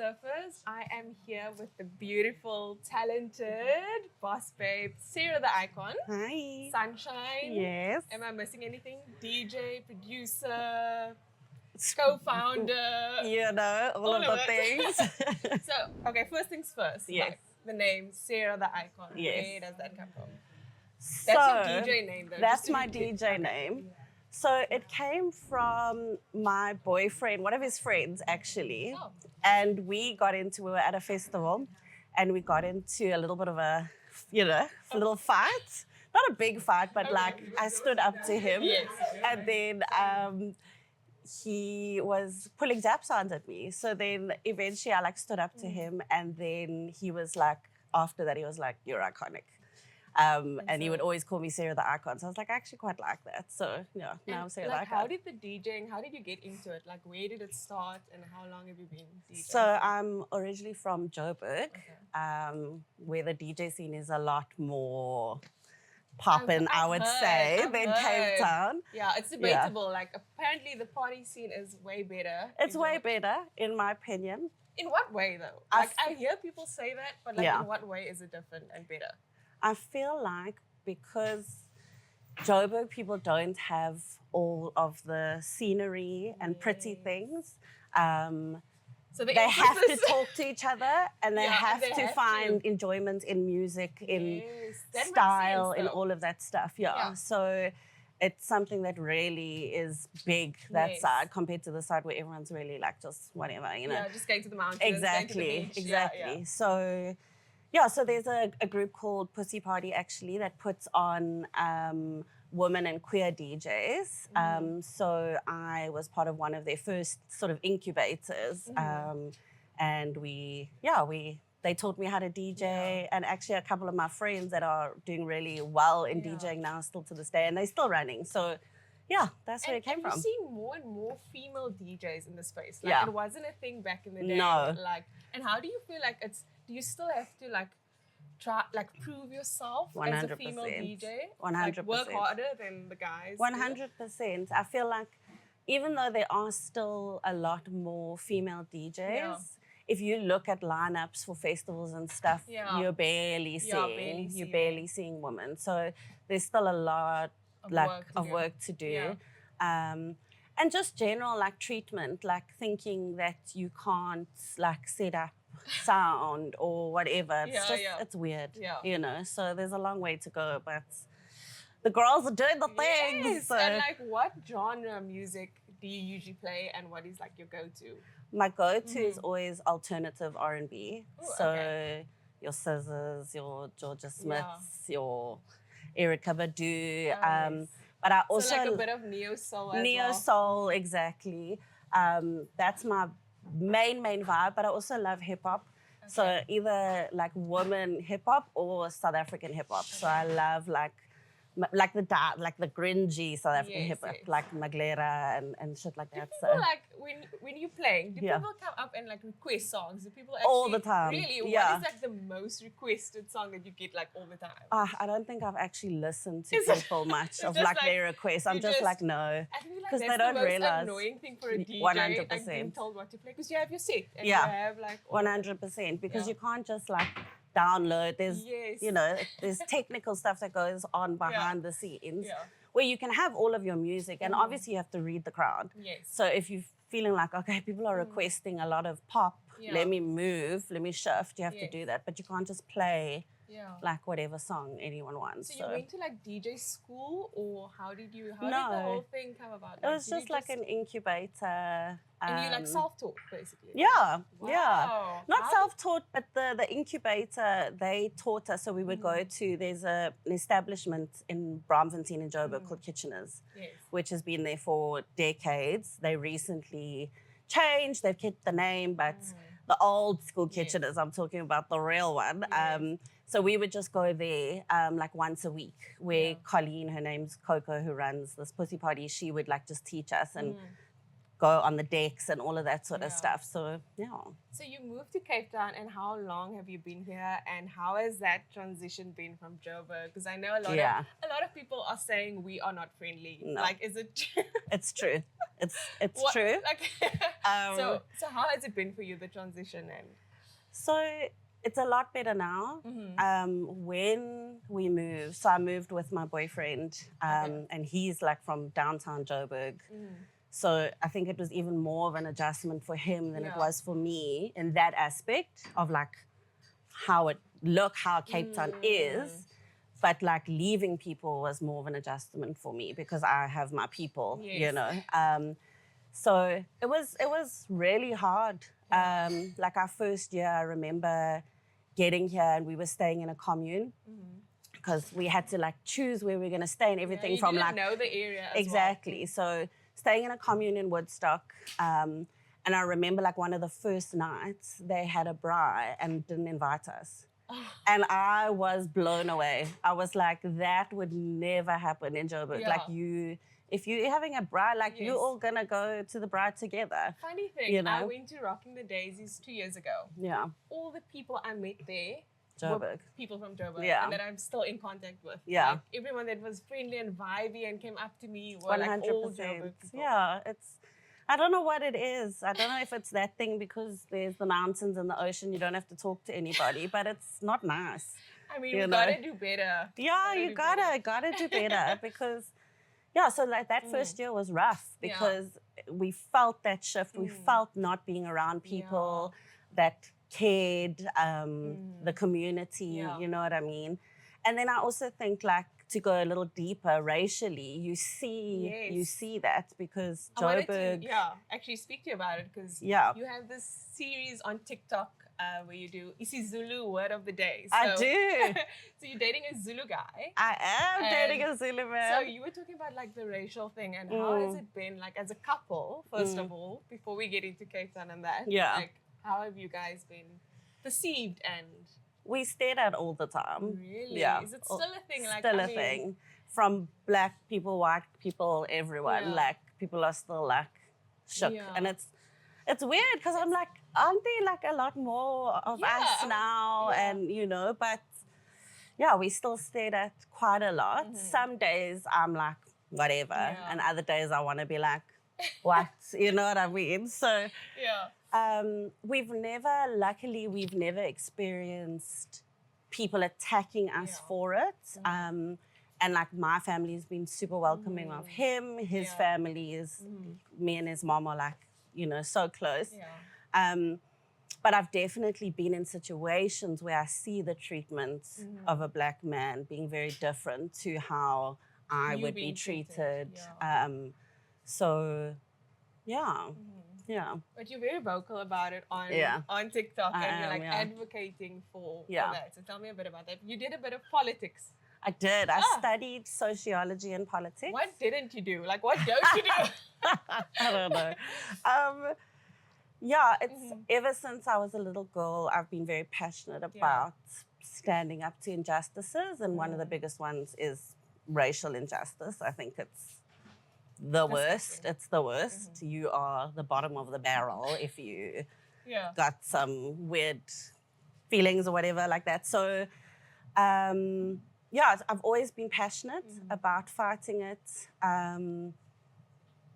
surface. I am here with the beautiful, talented boss babe, Sarah the Icon. Hi. Sunshine. Yes. Am I missing anything? DJ, producer, co-founder. You know, all of the it. things. So, okay, first things first. Yes. Like, the name Sarah the Icon. Yes. Where does that come from? So, That's your DJ name, though. That's just to my be clear. DJ Okay. name. So it came from my boyfriend, one of his friends actually. Oh. And we were at a festival and we got into a little bit of a, little fight. Not a big fight, but like I stood up to him. Yes. And then he was pulling zap sounds at me. So then eventually I like stood up to him and then he was like, after that he was like, "You're iconic." And he would always call me Sarah the Icon. So I was like, I actually quite like that. So yeah, now I'm Sarah the Icon. How did the DJing, how did you get into it? Like, where did it start and how long have you been DJing? So I'm originally from Joburg, where the DJ scene is a lot more poppin', I would say, than Cape Town. Yeah, it's debatable. Like, apparently the party scene is way better. It's way better, in my opinion. In what way, though? Like, I hear people say that, but like, in what way is it different and better? I feel like because Joburg people don't have all of the scenery and pretty things, so they have to talk to each other and they have to find enjoyment in music, in style, in all of that stuff. Yeah. So it's something that really is big, that side, compared to the side where everyone's really like just whatever, you know. Yeah, just going to the mountains, exactly, going to the beach. exactly. Yeah. So yeah, so there's a group called Pussy Party actually that puts on women and queer DJs. So I was part of one of their first sort of incubators, and they taught me how to DJ, and actually a couple of my friends that are doing really well in DJing now still to this day, and they're still running. So yeah, that's where it came from. And you're seeing more and more female DJs in the space. Like, it wasn't a thing back in the day. No. Like, and how do you feel like do you still have to like try, like, prove yourself 100%. as a female DJ? 100%. Like, work harder than the guys? 100%. I feel like even though there are still a lot more female DJs, if you look at lineups for festivals and stuff, you're barely seeing women. So there's still a lot of work to do. Yeah. And just general like treatment, like thinking that you can't like set up sound or whatever. It's it's weird, you know. So there's a long way to go, but the girls are doing the thing. Yes. So. And like, what genre music do you usually play, and what is like your go-to? My go-to is always alternative R&B. So your Scissors, your Georgia Smiths, your Erykah Badu. But I also like a bit of neo soul. Neo soul, exactly. That's my main vibe. But I also love hip hop. So either like woman hip hop or South African hip hop. So I love like the grungy South African hip hop, like Maglera and shit like that. Do people like when you're playing? Do people come up and like request songs? Do people actually, all the time? Really? What is like the most requested song that you get like all the time? I don't think I've actually listened to people much of like their requests. I'm just like no, because they don't realize. That's the most annoying thing for a DJ. 100%. Like being told what to play, because you have your set and you have like 100%, because you can't just like download. There's there's technical stuff that goes on behind the scenes where you can have all of your music, and obviously you have to read the crowd. So if you're feeling like, okay, people are requesting a lot of pop, let me move, let me shift, you have to do that, but you can't just play like whatever song anyone wants. So you went to like DJ school, or how did the whole thing come about? It was just like an incubator. And you like self-taught, basically? Yeah. Not self-taught, but the incubator, they taught us. So we would go to, there's an establishment in Braamfontein in Joburg called Kitcheners, which has been there for decades. They recently changed, they've kept the name, but the old school Kitcheners, I'm talking about the real one. So we would just go there like once a week, where Colleen, her name's Coco, who runs this Pussy Party, she would like just teach us and go on the decks and all of that sort of stuff. So, So you moved to Cape Town, and how long have you been here, and how has that transition been from Joburg? Because I know a lot of people are saying we are not friendly. No. Like, is it true? It's true. It's What, true. like, Um, so how has it been for you, the transition? And so it's a lot better now. When we moved, so I moved with my boyfriend, and he's like from downtown Joburg. So I think it was even more of an adjustment for him than it was for me in that aspect of like how Cape Town is. But like leaving people was more of an adjustment for me because I have my people, you know. So it was really hard. Like our first year, I remember getting here and we were staying in a commune because we had to like choose where we were going to stay and everything from didn't like know the area as exactly. So staying in a commune in Woodstock, and I remember like one of the first nights they had a braai and didn't invite us. And I was blown away. I was like, that would never happen in Joburg. Like if you're having a braai, like you're all gonna go to the braai together. Funny thing, you know? I went to Rocking the Daisies 2 years ago. Yeah. All the people I met there Joburg. were people from Joburg and that I'm still in contact with. Yeah. Like, everyone that was friendly and vibey and came up to me were like all Joburg people. Yeah, I don't know what it is. I don't know if it's that thing because there's the mountains and the ocean, you don't have to talk to anybody, but it's not nice. I mean, you gotta do better. Yeah, you gotta do better because, so like that first year was rough because we felt that shift. We felt not being around people that cared, the community, you know what I mean? And then I also think like to go a little deeper racially, you see that because Joburg. Actually speak to you about it because you have this series on TikTok where you do isiZulu word of the day. So, I do. So you're dating a Zulu guy. I am dating a Zulu man. So you were talking about like the racial thing and how has it been like as a couple, first of all, before we get into Cape Town and that. Yeah. Like how have you guys been perceived and we stayed out all the time. Really? Yeah. Is it still a thing? Like, still a thing. From black people, white people, everyone. Like people are still like shook. And it's weird because I'm like, aren't there like a lot more of us now? And you know, but we still stayed at quite a lot. Some days I'm like, whatever. And other days I want to be like, what? You know what I mean? So luckily we've never experienced people attacking us for it. And like my family has been super welcoming of him. His family is, me and his mom are like, you know, so close. But I've definitely been in situations where I see the treatment of a black man being very different to how I would be treated. So, yeah. But you're very vocal about it on TikTok and you're like advocating for that. So tell me a bit about that. You did a bit of politics. I did. I studied sociology and politics. What didn't you do? Like, what don't you do? I don't know. It's ever since I was a little girl, I've been very passionate about standing up to injustices. And one of the biggest ones is racial injustice. I think it's the worst. It's the worst. You are the bottom of the barrel if you got some weird feelings or whatever like that. So, I've always been passionate about fighting it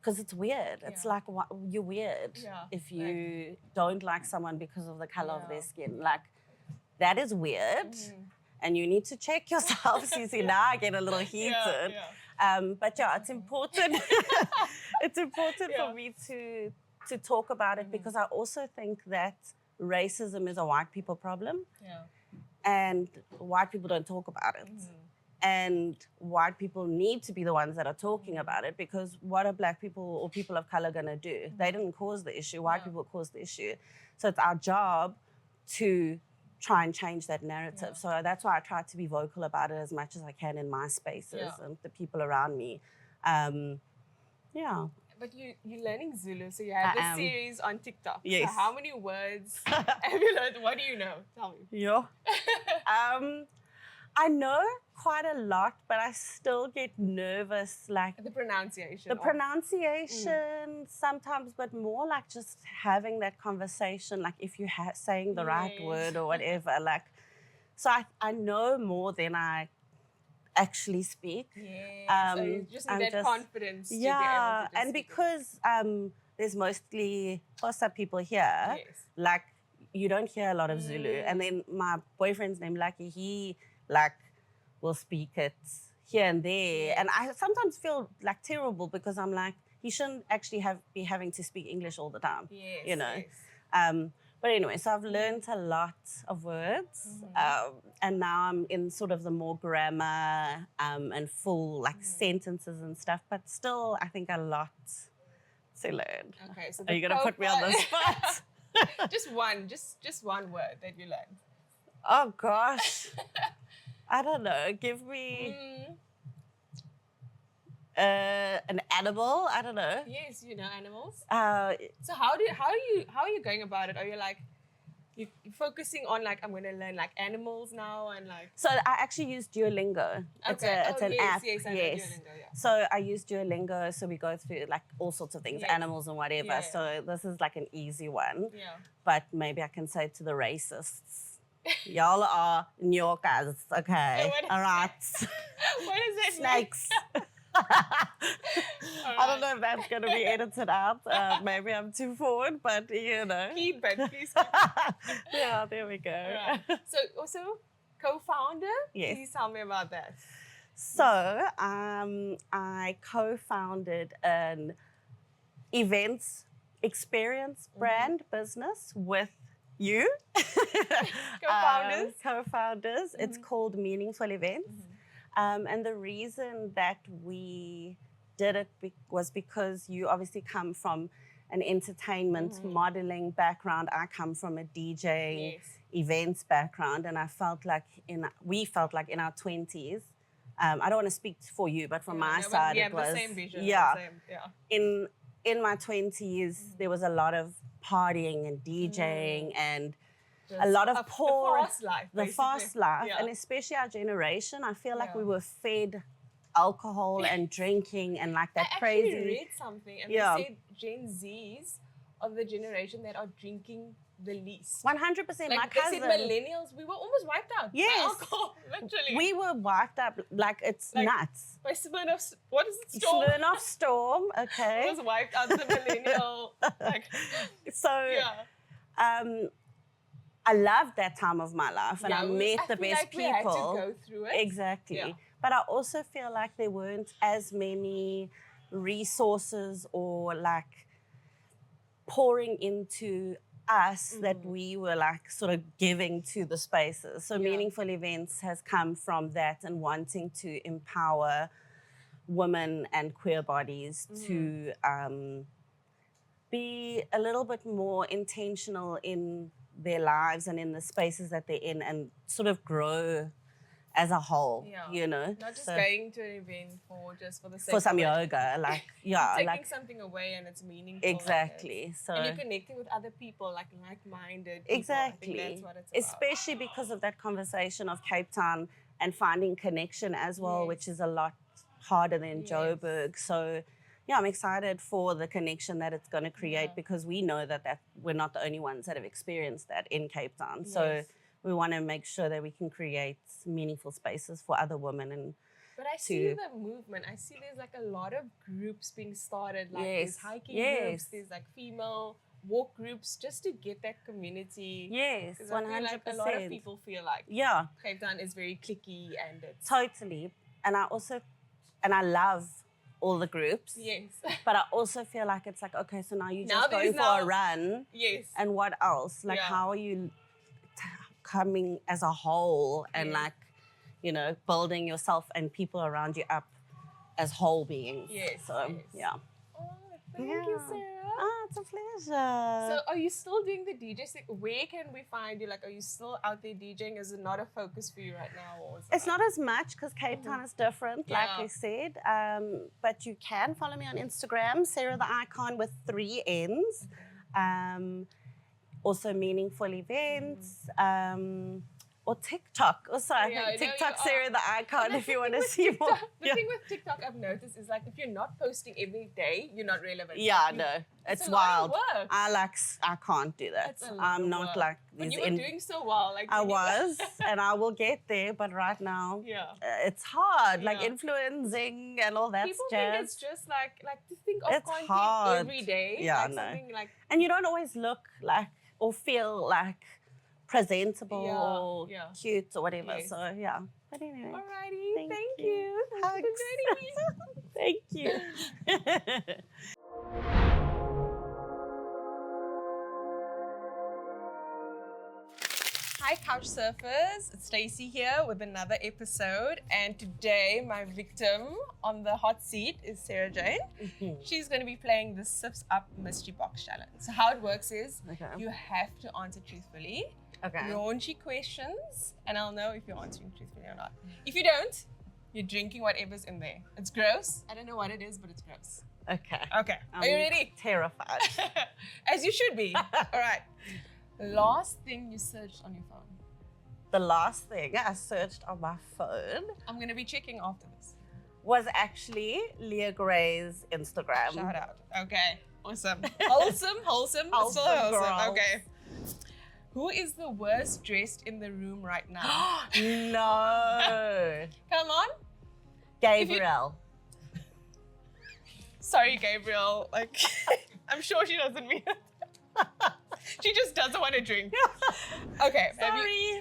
because it's weird. It's like, you're weird if you don't like someone because of the color of their skin. Like, that is weird. And you need to check yourself. So you see, now I get a little heated. But it's important. It's important for me to talk about it because I also think that racism is a white people problem. And white people don't talk about it. And white people need to be the ones that are talking about it because what are black people or people of color going to do? They didn't cause the issue. White people caused the issue. So it's our job to try and change that narrative. So that's why I try to be vocal about it as much as I can in my spaces and the people around me. But you're learning Zulu, so you have this series on TikTok. Yes. So how many words have you learned? What do you know? Tell me. I know quite a lot, but I still get nervous. Like the pronunciation. The pronunciation sometimes, but more like just having that conversation. Like if you're saying the right word or whatever. Like, so I know more than I actually speak. So you just need that confidence to be able to just and because there's mostly Xhosa people here, like you don't hear a lot of Zulu. And then my boyfriend's name Lucky, he like will speak it here and there. And I sometimes feel like terrible because I'm like, he shouldn't actually be having to speak English all the time, you know. But anyway, so I've learned a lot of words, and now I'm in sort of the more grammar and full like sentences and stuff. But still, I think a lot to learn. Okay, so are you gonna put me on the spot? just one word that you learned. Oh gosh, I don't know. Give me. An animal, I don't know. Yes, you know animals. So how are you going about it? Are you like you're focusing on like I'm going to learn like animals now and like? So I actually use Duolingo. It's an app. Yes, I know Duolingo. Yeah. So I use Duolingo. So we go through like all sorts of things, animals and whatever. Yeah. So this is like an easy one. Yeah. But maybe I can say to the racists, y'all are New Yorkers, okay? All right. What is it? Snakes. I don't know if that's going to be edited out. Maybe I'm too forward, but you know. Keep it, please keep it. Yeah, there we go. Right. So also co-founder? Yes. Please tell me about that. So I co-founded an events experience brand business with you. Co-founders. It's called Meaningful Events. And the reason that we did it was because you obviously come from an entertainment modeling background. I come from a DJing events background, and we felt like in our 20s. I don't want to speak for you, but from my side, it was the same vision. In my 20s, there was a lot of partying and DJing and a lot of the fast life, and especially our generation. I feel like we were fed alcohol and drinking and like that crazy. I actually read something and they said Gen Zs are the generation that are drinking the least. 100%. Like my cousin. They said millennials, we were almost wiped out. Yes. By alcohol, literally. We were wiped up. Like it's nuts. By Smirnoff, what is it? Storm? Smirnoff Storm. Okay. It was wiped out the millennial. I loved that time of my life, and I met the best people. We had to go through it. Exactly. Yeah. But I also feel like there weren't as many resources or like pouring into us that we were like sort of giving to the spaces. So Meaningful Events has come from that and wanting to empower women and queer bodies to be a little bit more intentional in their lives and in the spaces that they're in, and sort of grow as a whole, you know. Not just going to an event for the sake for some of yoga, like taking something away and it's meaningful. Exactly. And you're connecting with other people, like-minded people. Exactly. I think that's what it's about. Especially because of that conversation of Cape Town and finding connection as well, which is a lot harder than Joburg. So yeah, I'm excited for the connection that it's going to create because we know that we're not the only ones that have experienced that in Cape Town. So we want to make sure that we can create meaningful spaces for other women. But I see the movement. I see there's like a lot of groups being started, like there's hiking groups, there's like female walk groups, just to get that community. Yes, 100%. I feel like a lot of people feel like Cape Town is very cliquey and it's... Totally. And I love all the groups. Yes. But I also feel like it's like, okay, so now you just going for a run. Yes. And what else? Like, how are you coming as a whole and like, you know, building yourself and people around you up as whole beings? Yes. So, yeah. Oh, thank you, Sarah. Oh, it's a pleasure. So are you still doing the DJ thing? Where can we find you? Like, are you still out there DJing? Is it not a focus for you right now? Or is it's not as much because Cape Town is different, like we said. But you can follow me on Instagram, Sarah the Icon with 3 N's. Also Meaningful Events. or TikTok. Also, I Yeah, think I know TikTok, you Sarah, the icon, But if you the want thing to with see more. TikTok- The thing with TikTok I've noticed is like if you're not posting every day, you're not relevant. Yeah, Like, no, it's it's a lot of wild. work. I can't do that. It's a lot I'm of not work. like But these. you were doing so well. Like I when you- was, and I will get there. But right now, Yeah. it's hard. Like Yeah. influencing and all that People jazz. think it's just like to think of It's content hard. every day. Yeah, like no. something like And you don't always look like or feel like presentable Yeah, or yeah. cute or whatever. Yes. So yeah. But anyway, alrighty, Thank thank you. you. Hugs. Thank you. Hi Couch Surfers, it's Stacy here with another episode, and today my victim on the hot seat is Sarah Jane. She's going to be playing the Sips Up Mystery Box Challenge. So how it works is you have to answer truthfully, raunchy questions, and I'll know if you're answering truthfully or not. If you don't, you're drinking whatever's in there. It's gross. I don't know what it is, but it's gross. Okay. Okay, are you ready? Terrified. As you should be. All right. Last thing you searched on your phone. The last thing I searched on my phone I'm going to be checking after this. was actually Leah Gray's Instagram. Shout out. Okay. Awesome. Wholesome. Wholesome Still wholesome. girls. Okay. Who is the worst dressed in the room right now? No. Come on. Gabrielle. Sorry, Gabriel. Like, I'm sure she doesn't mean it. She just doesn't want to drink. Okay. Sorry.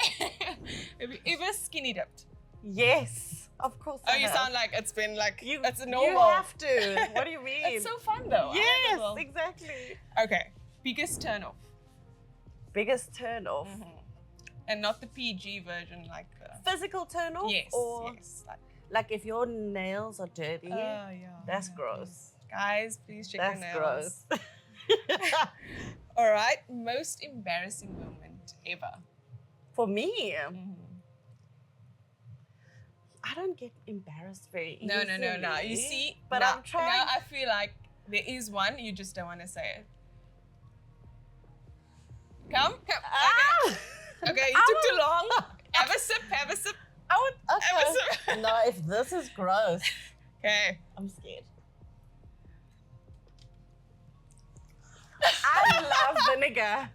Have you ever skinny dipped? Yes, of course. Oh, I you have. sound like it's been like, it's a You normal. have to. What do you mean? It's so fun though. I Yes, love it. exactly. Okay. Biggest turn off. Biggest turn off. And not the PG version, like the. Physical turn off? Yes. Or Yes. like if your nails are dirty, Yeah. that's gross. Guys, please check That's your nails. gross. All right. Most embarrassing moment ever. For me, I don't get embarrassed very easily. No. You see, but now, I'm trying. Now I feel like there is one, you just don't want to say it. Come. Ah! Okay, you took too long. Have a sip. I would. Have a Okay. sip. No, if this is gross, Okay. I'm scared. I love vinegar.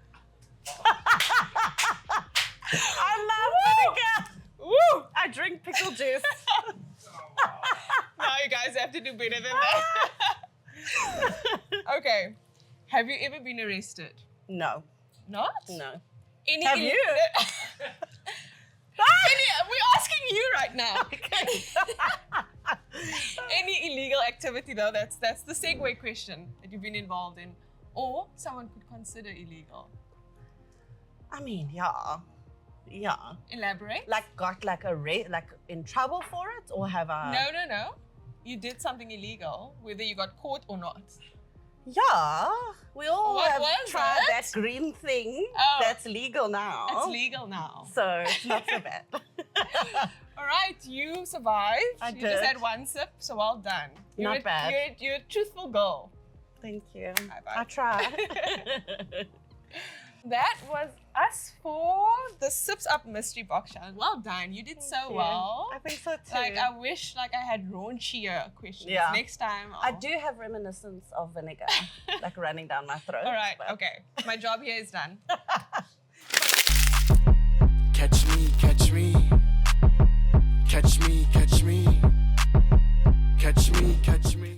I love vinegar. Woo! I drink pickle juice. Now you guys have to do better than that. Okay. Have you ever been arrested? No. Not? No. Any Have you? We're asking you right now. Any illegal activity though, that's the segue question that you've been involved in. Or someone could consider illegal. I mean, yeah. Elaborate? Like got like in trouble for it, or have I? No. You did something illegal, whether you got caught or not. Yeah, we all What have was tried it? that green thing. Oh. That's legal now. It's legal now. So it's not so bad. All right, you survived. I You just did. had one sip, so well done. Not bad. You're a truthful girl. Thank you. High-five. I try. That was us for the Sips Up Mystery Box Challenge. Well done. You did so Thank you. well. I think so too. Like, I wish I had raunchier questions. Yeah. Next time. I do have reminiscence of vinegar, like running down my throat. All right. but- Okay. My job here is done. Catch me, catch me. Catch me, catch me. Catch me, catch me.